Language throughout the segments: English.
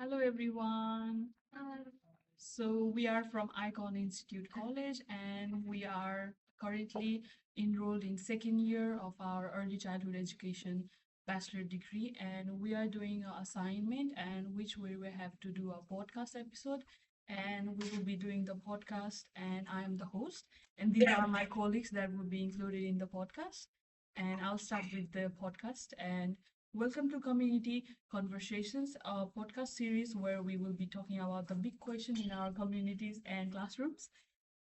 Hello everyone. So we are from Icon Institute College and we are currently enrolled in second year of our early childhood education bachelor degree, and we are doing an assignment and which we will have to do a podcast episode, and we will be doing the podcast and I am the host, and these are my colleagues that will be included in the podcast. And I'll start with the podcast. And welcome to Community Conversations, a podcast series where we will be talking about the big questions in our communities and classrooms.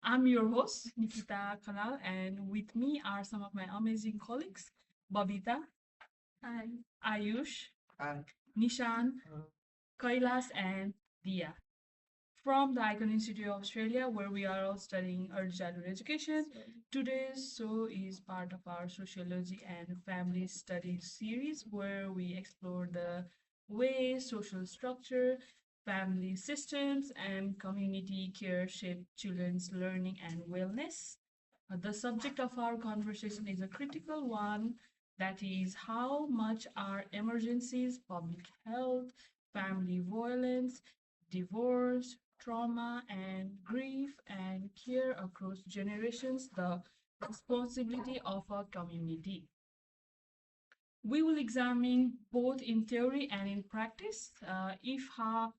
I'm your host, Nikita Kanal, and with me are some of my amazing colleagues, Babita, hi, Ayush, hi, Nishan, Kailas, and Dia from the Icon Institute of Australia, where we are all studying early childhood education. Today's show is part of our sociology and family studies series, where we explore the ways social structure, family systems, and community care shape children's learning and wellness. The subject of our conversation is a critical one, that is, how much are emergencies, public health, family violence, divorce, trauma, and grief and care across generations the responsibility of a community. We will examine both in theory and in practice if how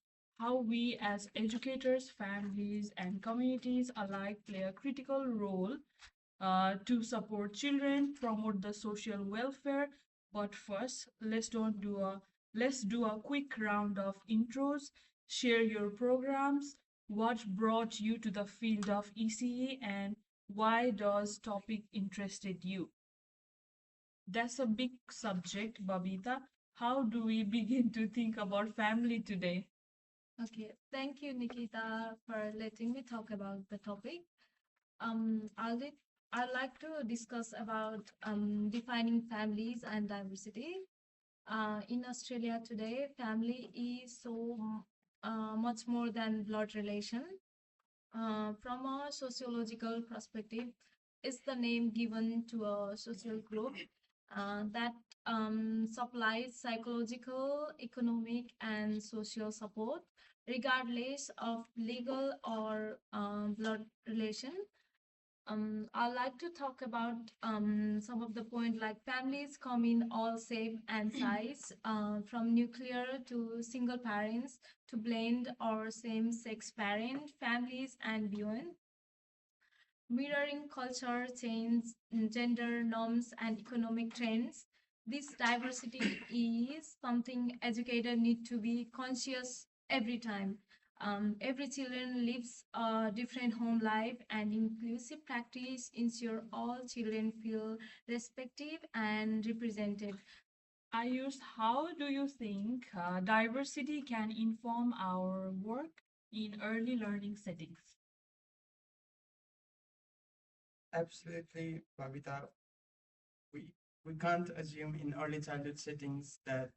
we as educators, families, and communities alike play a critical role to support children, promote the social welfare. But first, let's do a quick round of intros. Share your programs, what brought you to the field of ECE, and why does topic interested you? That's a big subject, Babita. How do we begin to think about family today? Okay, thank you, Nikita, for letting me talk about the topic. I'd like to discuss about defining families and diversity. In Australia today, family is much more than blood relation. From a sociological perspective, it's the name given to a social group that supplies psychological, economic, and social support, regardless of legal or blood relation. I'd like to talk about some of the point like families come in all shape and size, from nuclear to single parents to blend or same-sex parent families and beyond, mirroring culture change, gender norms, and economic trends. This diversity is something educators need to be conscious every time. Every children lives a different home life, and inclusive practice ensure all children feel respected and represented. Ayush, how do you think diversity can inform our work in early learning settings? Absolutely, Babita. We we can't assume in early childhood settings that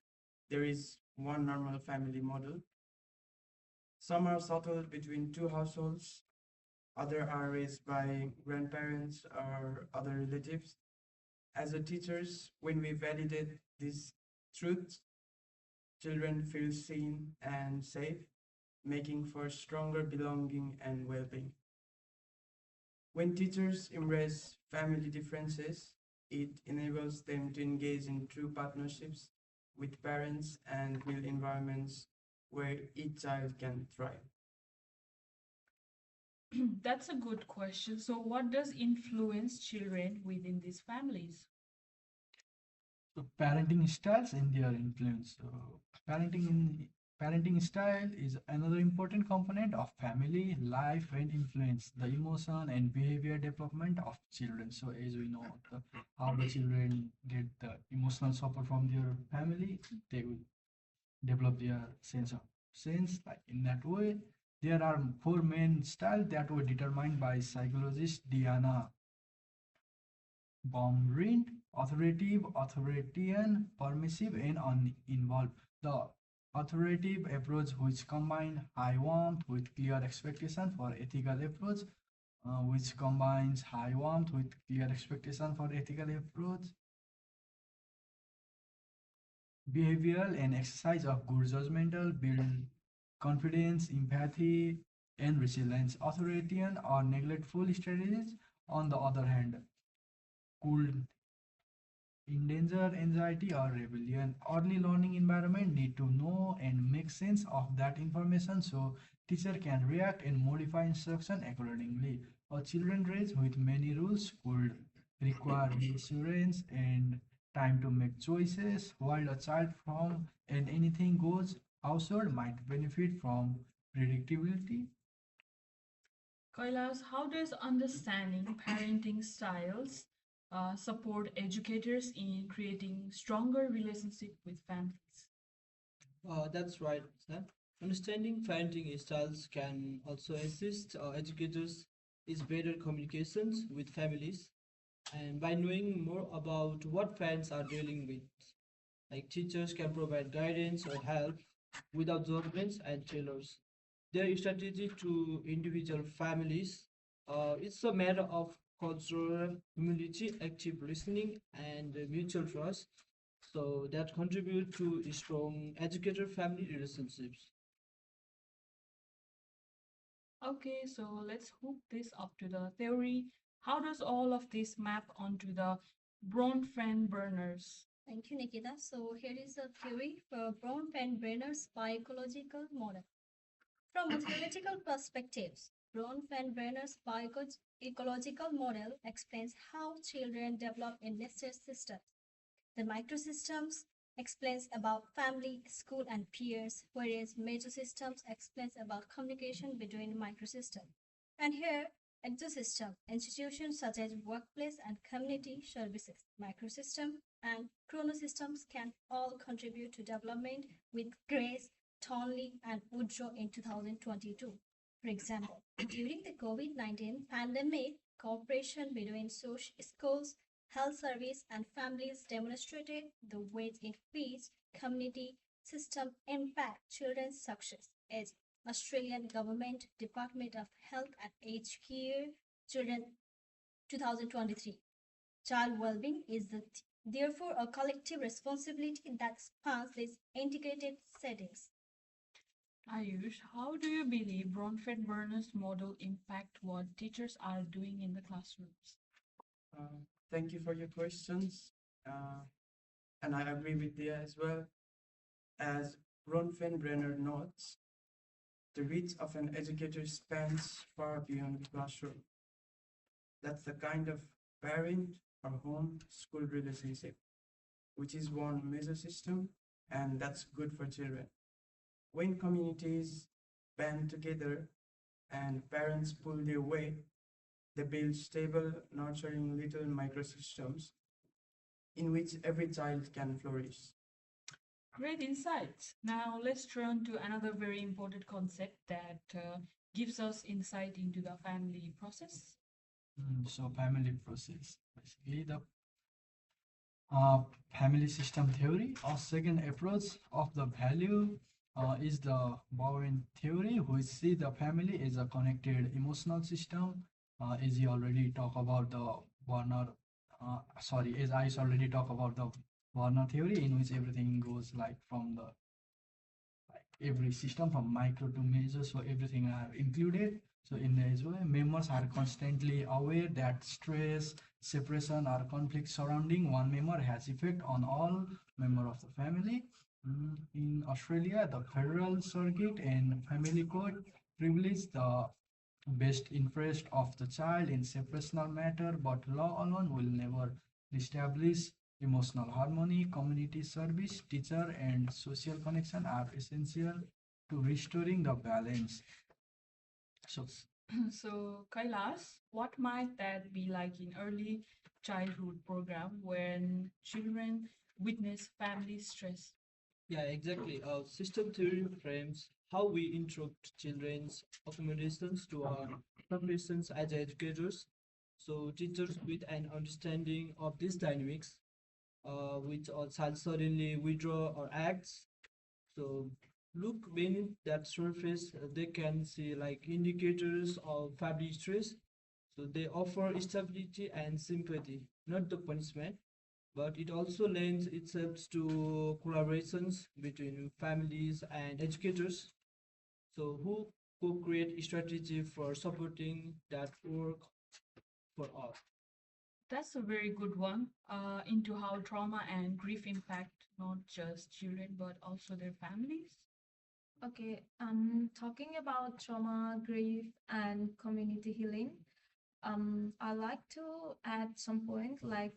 there is one normal family model. Some are settled between two households, other are raised by grandparents or other relatives. As a teachers, when we validate these truths, children feel seen and safe, making for stronger belonging and well-being. When teachers embrace family differences, it enables them to engage in true partnerships with parents and build environments where each child can thrive. That's a good question. So, what does influence children within these families? So parenting styles and their influence. So parenting in parenting style is another important component of family life and influence the emotion and behavior development of children. So as we know, how the children get the emotional support from their family, they will develop their sense. Like in that way, there are four main styles that were determined by psychologist Diana Baumrind: authoritative, authoritarian, permissive, and uninvolved. The authoritative approach, which combines high warmth with clear expectation for ethical approach, which combines high warmth with clear expectation for ethical approach, behavioral and exercise of good judgmental build confidence, empathy, and resilience. Authoritarian or neglectful strategies, on the other hand, could endanger anxiety or rebellion. Early learning environment need to know and make sense of that information so teacher can react and modify instruction accordingly. A children raised with many rules could require reassurance and time to make choices, while a child from an anything goes household might benefit from predictability. Kailas, how does understanding parenting styles support educators in creating stronger relationship with families? That's right, Sam. Understanding parenting styles can also assist educators is better communications with families and by knowing more about what parents are dealing with. Like teachers can provide guidance or help without judgments and trailers. Their strategy to individual families, it's a matter of cultural humility, active listening, and mutual trust. So that contribute to strong educator-family relationships. Okay, so let's hook this up to the theory. How does all of this map onto the Bronfen burners? Thank you, Nikita. So here is a theory for Bronfenbrenner's biological model. From a theoretical perspective, Bronfenbrenner's bioecological model explains how children develop in nested systems. The microsystems explains about family, school, and peers, whereas mesosystems explains about communication between microsystems. And here, exosystem, institutions such as workplace and community services, microsystem, and chronosystems can all contribute to development with Grace, Tonley, and Woodrow in 2022. For example, during the COVID-19 pandemic, cooperation between schools, health service, and families demonstrated the ways in which community system impact children's success. As Australian Government Department of Health and Aged Care Children 2023. Child well-being is therefore a collective responsibility that spans these integrated settings. Ayush, how do you believe Bronfen burners model impact what teachers are doing in the classrooms? Uh, Thank you for your questions. Uh, and I agree with you as well. As Bronfenbrenner notes, the reach of an educator spans far beyond the classroom. That's the kind of parent or home school relationship, which is one major system, and that's good for children. When communities band together and parents pull their weight, they build stable, nurturing little microsystems in which every child can flourish. Great insights. Now let's turn to another very important concept that gives us insight into the family process. So family process, basically the uh, family system theory. A second approach of the value is the Bowen theory, which see the family as a connected emotional system. As you already talk about the Warner, as I already talk about the Warner theory, in which everything goes like from the every system from micro to major, so everything are included. So in this way, members are constantly aware that stress, separation, or conflict surrounding one member has effect on all member of the family. In Australia, the federal circuit and family court privilege the best interest of the child in separational matter, but law alone will never establish emotional harmony. Community service, teacher, and social connection are essential to restoring the balance. So, So, Kailas, what might that be like in early childhood program when children witness family stress? Yeah, exactly. System theory frames how we interrupt children's accommodations to our professions as educators. So teachers with an understanding of these dynamics, which a child suddenly withdraw or acts. So look beneath that surface, they can see like indicators of family stress. So they offer stability and sympathy, not the punishment, but it also lends itself to collaborations between families and educators. So who co-create strategy for supporting that work for all? That's a very good one, into how trauma and grief impact not just children but also their families. Okay, talking about trauma, grief, and community healing. I like to add some point like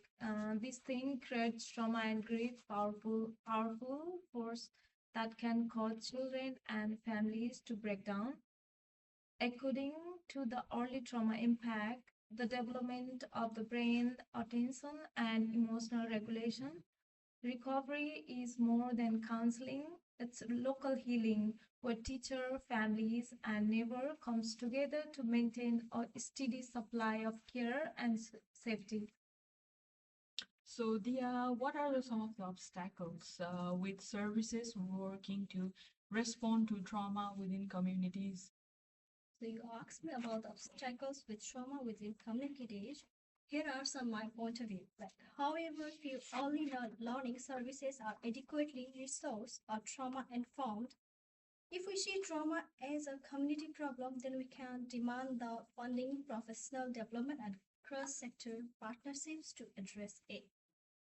this thing creates trauma and grief, powerful force that can cause children and families to break down. According to the early trauma impact, the development of the brain, attention, and emotional regulation, recovery is more than counseling. It's local healing where teacher, families, and neighbor comes together to maintain a steady supply of care and safety. So, Dia, what are some of the obstacles with services working to respond to trauma within communities? So you asked me about obstacles with trauma within communities. Here are some my point of view. Like, however, few early learning services are adequately resourced or trauma informed. If we see trauma as a community problem, then we can demand the funding, professional development, and cross-sector partnerships to address it.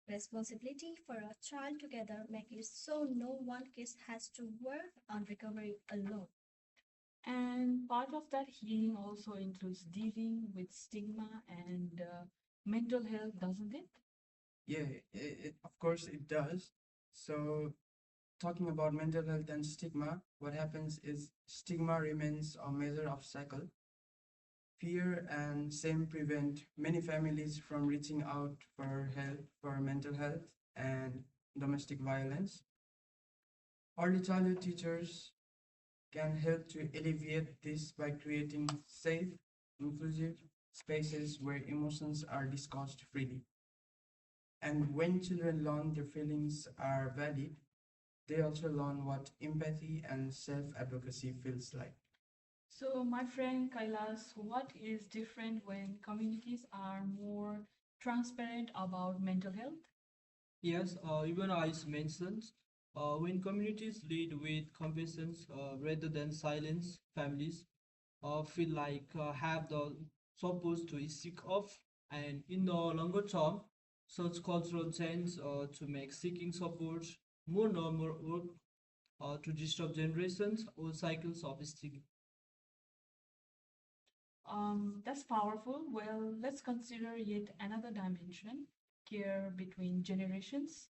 Responsibility for a child together make it so no one case has to work on recovery alone. And part of that healing also includes dealing with stigma and mental health, doesn't it? Yeah, of course it does. So, talking about mental health and stigma, what happens is stigma remains a major obstacle. Fear and shame prevent many families from reaching out for help for mental health and domestic violence. Early childhood teachers can help to alleviate this by creating safe, inclusive spaces where emotions are discussed freely. And when children learn their feelings are valid, they also learn what empathy and self advocacy feels like. So, my friend Kailas, what is different when communities are more transparent about mental health? Yes, even I mentioned when communities lead with compassion rather than silence, families feel like have the support to seek off, and in the longer term, such cultural change to make seeking support more normal work to disrupt generations or cycles of stigma. That's powerful. Well, let's consider yet another dimension, care between generations.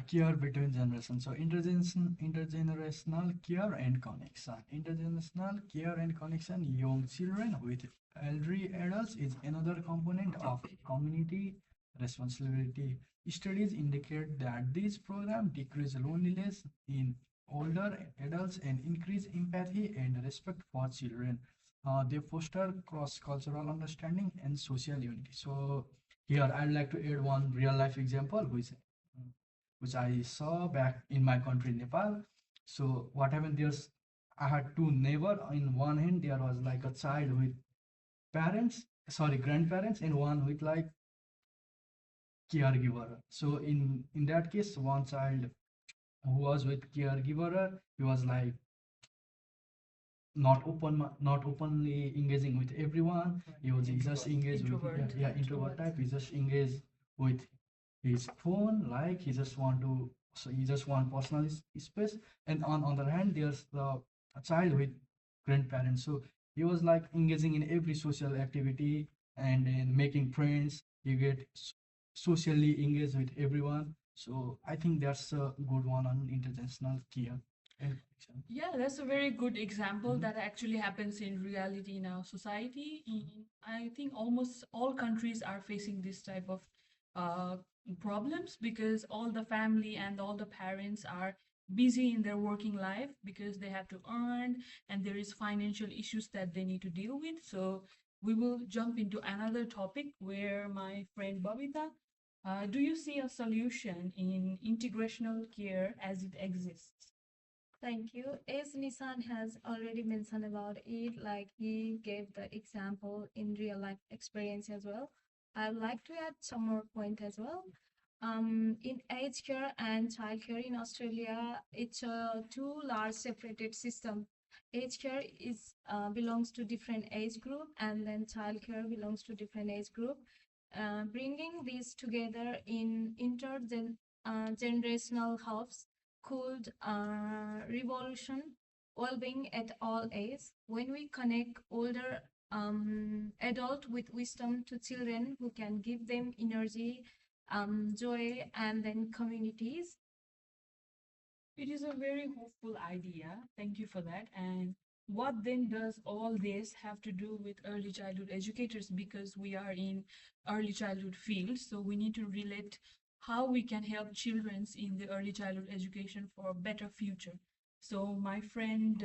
Care between generations. So intergenerational care and connection. Intergenerational care and connection. Young children with elderly adults is another component of community responsibility. Studies indicate that these programs decrease loneliness in older adults and increase empathy and respect for children. They foster cross-cultural understanding and social unity. So here I'd like to add one real life example, which I saw back in my country, Nepal. So what happened? I had two neighbor. In one hand, there was like a child with grandparents, and one with like caregiver. So in that case, one child who was with caregiver, he was like not openly engaging with everyone. He just engaged with, yeah, Introvert. yeah, introvert type. He just engaged with his phone, like he just want personal space. And on other hand, there's a child with grandparents, so he was like engaging in every social activity and in making friends. You get socially engaged with everyone. So I think that's a good one on intergenerational care and connection. Yeah, that's a very good example Mhm. that actually happens in reality in our society. I think almost all countries are facing this type of uh, problems because all the family and all the parents are busy in their working life because they have to earn and there is financial issues that they need to deal with. So we will jump into another topic where my friend Babita, do you see a solution in integrational care as it exists? Thank you. As Nissan has already mentioned about it, like he gave the example in real life experience as well. I'd like to add some more point as well. In aged care and childcare in Australia, it's a two large separated system. Aged care is belongs to different age group, and then childcare belongs to different age group. Bringing these together in intergenerational hubs could revolution well-being at all ages. When we connect older adult with wisdom to children who can give them energy, joy, and then communities. It is a very hopeful idea. Thank you for that. And what then does all this have to do with early childhood educators? Because we are in early childhood field, so we need to relate how we can help children in the early childhood education for a better future. So my friend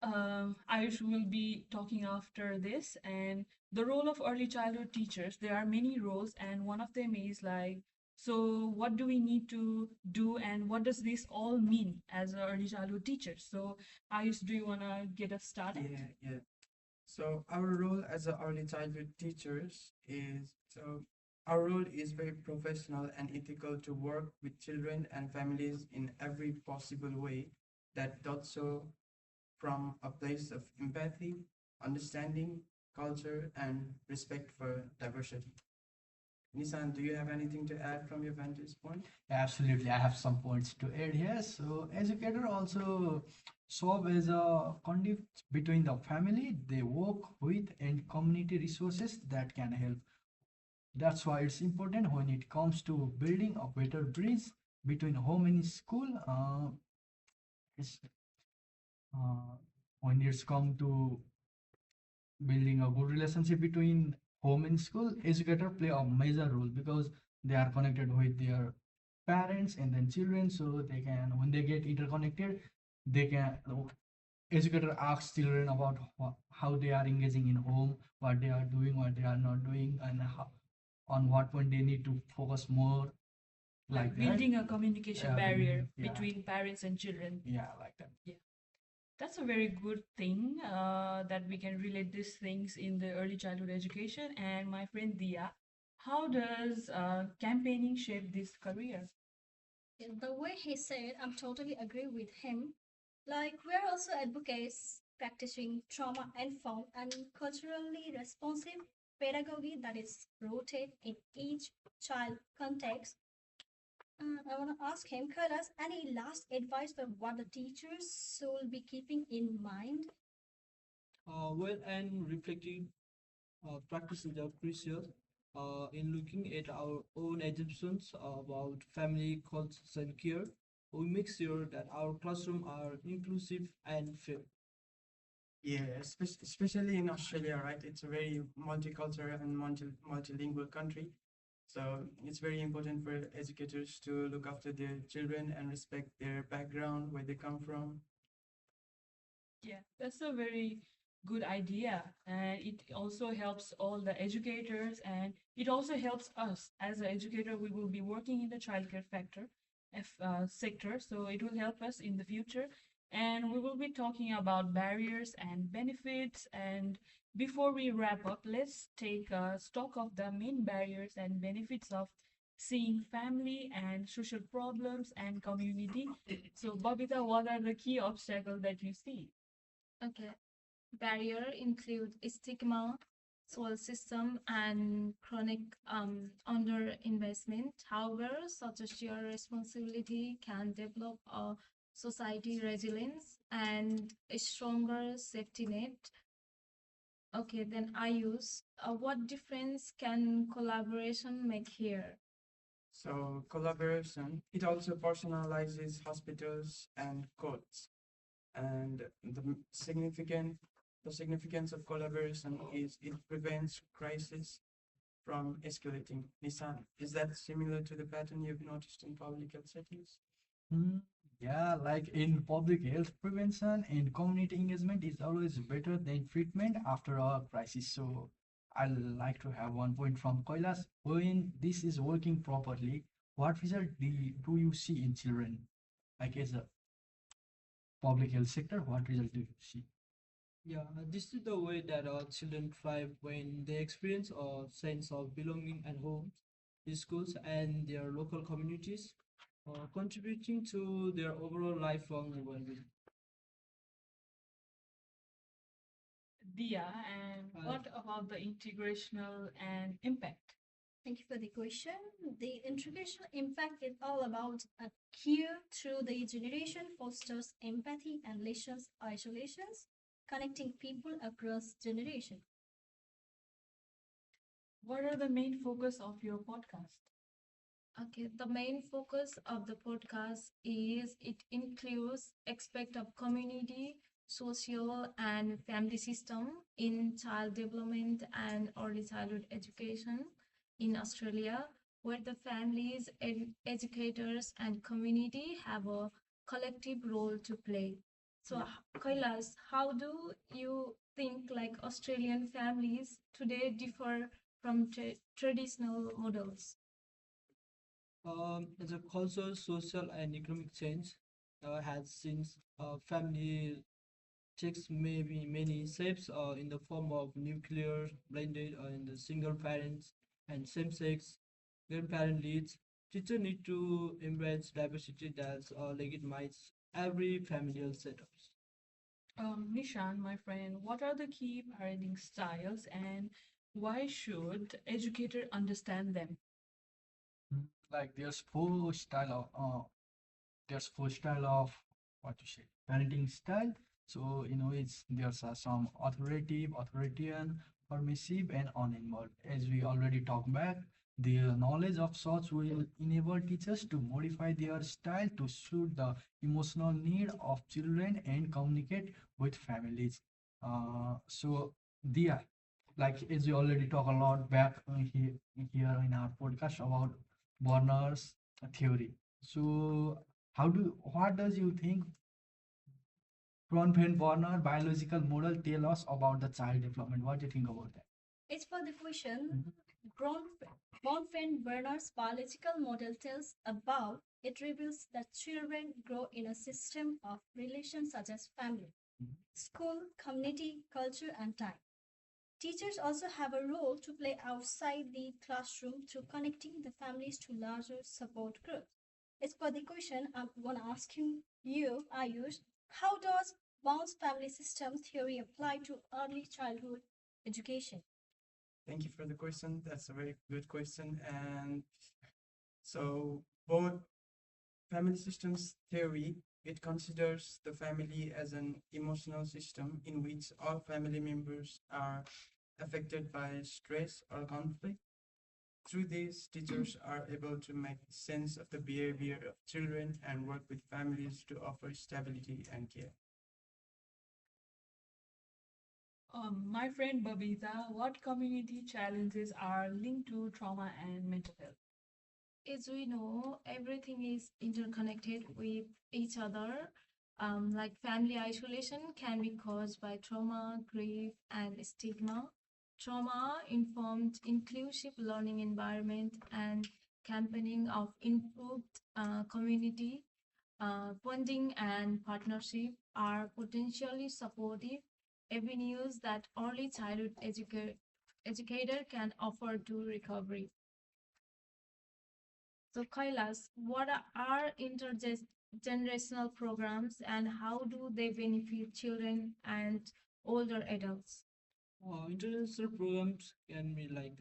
Ayush will be talking after this. And the role of early childhood teachers, there are many roles, and one of them is like, so what do we need to do, and what does this all mean as an early childhood teacher? So, Ayush, do you want to get us started? Yeah. So our role as a early childhood teachers is our role is very professional and ethical to work with children and families in every possible way that does so from a place of empathy, understanding, culture, and respect for diversity. Nissan, do you have anything to add from your vantage point? Absolutely, I have some points to add here. So, educator also serve as a conduit between the family they work with and community resources that can help. That's why it's important when it comes to building a better bridge between home and school. It's, uh, when it's come to building a good relationship between home and school, educator play a major role because they are connected with their parents and then children, so they can, when they get interconnected, they can, educator asks children about how they are engaging in home, what they are doing, what they are not doing, and how, on what point they need to focus more, Like like that. building a communication barrier Yeah, between parents and children. yeah, like that. Yeah. That's a very good thing that we can relate these things in the early childhood education. And my friend Dia, how does campaigning shape this career? In the way he said, I'm totally agree with him. Like we're also advocates practicing trauma informed and culturally responsive pedagogy that is rooted in each child context. I want to ask him, Kailas, any last advice for what the teachers should be keeping in mind? Well, and reflecting practices are crucial in looking at our own assumptions about family cultures and care. We make sure that our classroom are inclusive and fair. Yeah, especially in Australia, right? It's a very multicultural and multilingual country. So it's very important for educators to look after their children and respect their background, where they come from. Yeah, that's a very good idea. And it also helps all the educators, and it also helps us as an educator. We will be working in the childcare sector, so it will help us in the future. And we will be talking about barriers and benefits. And before we wrap up, let's take stock of the main barriers and benefits of seeing family and social problems and community. So, Babita, what are the key obstacles that you see? Okay. Barrier include stigma, soil system, and chronic underinvestment. However, such a shared responsibility can develop a society resilience and a stronger safety net. Okay, then I use what difference can collaboration make here? So collaboration, it also personalizes hospitals and courts. And the significance of collaboration is it prevents crisis from escalating. Nissan, is that similar to the pattern you've noticed in public health settings? Hmm, yeah, like in public health prevention and community engagement is always better than treatment after a crisis. So I like to have one point from Kailas. When this is working properly, what result do you see in children? Like as a public health sector, what result do you see? Yeah, this is the way that children thrive when they experience a sense of belonging at home. schools, and their local communities, contributing to their overall lifelong well-being. Dia, and Uh, what about the integrational and impact? Thank you for the question. The integration impact is all about a care through the generation fosters empathy and lessens isolations, connecting people across generation. What are the main focus of your podcast? Okay, the main focus of the podcast is it includes aspect of community, social and family system in child development and early childhood education in Australia, where the families, educators and community have a collective role to play. So, Kailas, how do you think like Australian families today differ from traditional models? as a cultural, social, and economic change has since family takes maybe many shapes in the form of nuclear, blended, in the single parents and same-sex grandparent leads. Teachers need to embrace diversity that legitimize every familial setups. Nishan, my friend, what are the key parenting styles and why should educator understand them? Like there's four style of what to say parenting style. So it's there's some authoritative, authoritarian, permissive, and uninvolved. As we already talked back, the knowledge of such will enable teachers to modify their style to suit the emotional need of children and communicate with families. So the like as we already talk a lot back here in our podcast about Warner's theory. So what does you think Bronfen Warner biological model tell us about the child development? What do you think about that? As for the question, Mhm. Bronfen-Werner's biological model tells above, it reveals that children grow in a system of relations such as family, Mhm. school, community, culture, and time. Teachers also have a role to play outside the classroom through connecting the families to larger support groups. As per the question, I'm going to ask you, Ayush, how does Bounce family system theory apply to early childhood education? Thank you for the question. That's a very good question. And so, both family systems theory, it considers the family as an emotional system in which all family members are affected by stress or conflict. Through this, teachers are able to make sense of the behavior of children and work with families to offer stability and care. My friend Babita, what community challenges are linked to trauma and mental health? As we know, everything is interconnected with each other. Like family isolation can be caused by trauma, grief, and stigma. Trauma informed inclusive learning environment and campaigning of improved community funding and partnership are potentially supportive avenues that early childhood educator can offer to recovery. So, Kailas, what are intergenerational programs and how do they benefit children and older adults? International programs can be like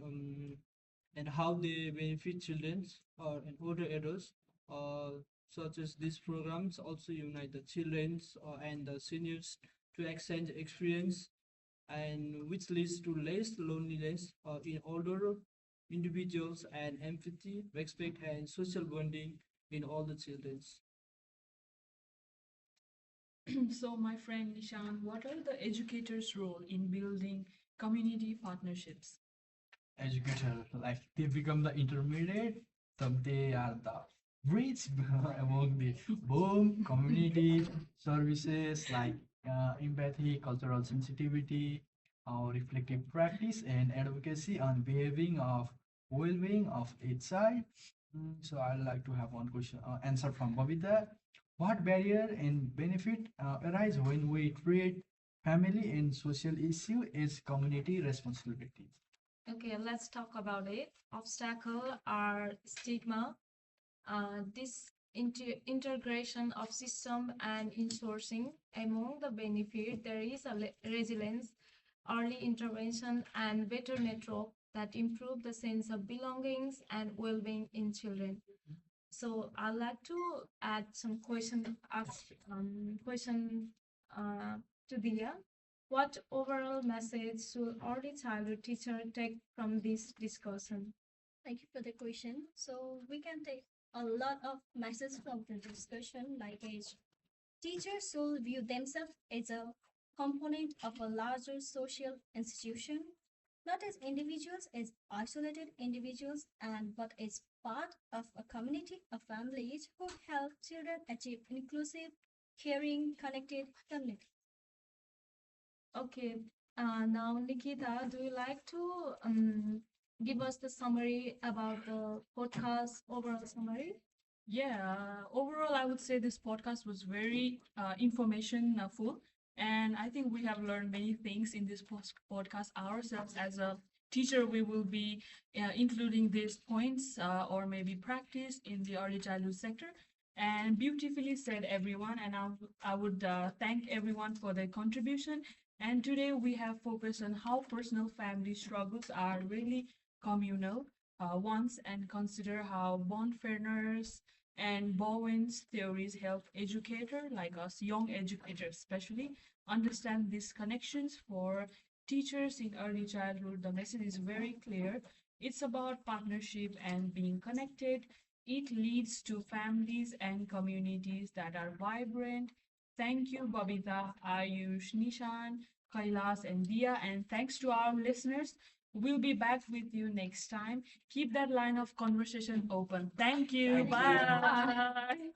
and how they benefit children or and older adults. Uh, Such as these programs also unite the children and the seniors to exchange experience and which leads to less loneliness in older individuals and empathy, respect, and social bonding in all the children. So, my friend Nishan, what are the educators' role in building community partnerships? Educator, like they become the intermediate, so they are the bridge among the boom community services like empathy, cultural sensitivity, reflective practice, and advocacy on behaving of well-being of each side. So I'd like to have one question answer from Babita. What barrier and benefit arise when we treat family and social issue as community responsibility? Okay, let's talk about it. Obstacle are stigma, this integration of system and insourcing. Among the benefit, there is a resilience, early intervention, and better network that improve the sense of belongings and well-being in children. So I'd like to add some question uh, to Dia. What overall message should early childhood teacher take from this discussion? Thank you for the question. So we can take a lot of messages from the discussion, like is teachers should view themselves as a component of a larger social institution, not as individuals, as isolated individuals, and but as part of a community of families who help children achieve inclusive, caring, connected community. Okay, now Nikita, do you like to give us the summary about the podcast, overall summary? Yeah, overall, I would say this podcast was very information full, and I think we have learned many things in this podcast ourselves. As a teacher, we will be including these points or maybe practice in the early childhood sector. And beautifully said, everyone. And I would thank everyone for their contribution. And today we have focused on how personal family struggles are really communal ones and consider how bond fairness and Bowen's theories help educators like us, young educators especially, understand these connections. For teachers in early childhood, the message is very clear. It's about partnership and being connected. It leads to families and communities that are vibrant. Thank you, Babita, Ayush, Nishan, Kailas, and Dia, and thanks to our listeners. We'll be back with you next time. Keep that line of conversation open. Thank you. Thank you. Bye.